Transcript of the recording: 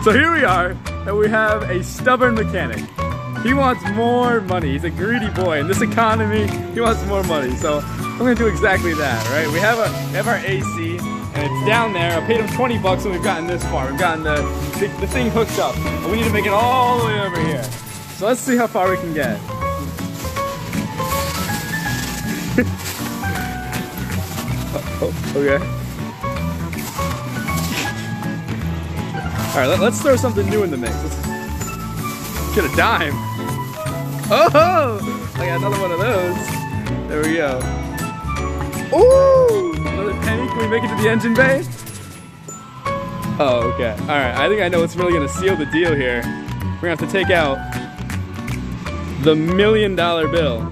So here we are, and we have a stubborn mechanic. He wants more money. He's a greedy boy. In this economy, he wants more money. So I'm gonna do exactly that, right? We have our AC, and it's down there. I paid him 20 bucks and we've gotten this far. We've gotten the thing hooked up. And we need to make it all the way over here. So let's see how far we can get. Okay. Alright, let's throw something new in the mix. Let's get a dime. Oh! I got another one of those. There we go. Ooh! Another penny. Can we make it to the engine bay? Oh, okay. Alright, I think I know what's really gonna seal the deal here. We're gonna have to take out the $1 million bill.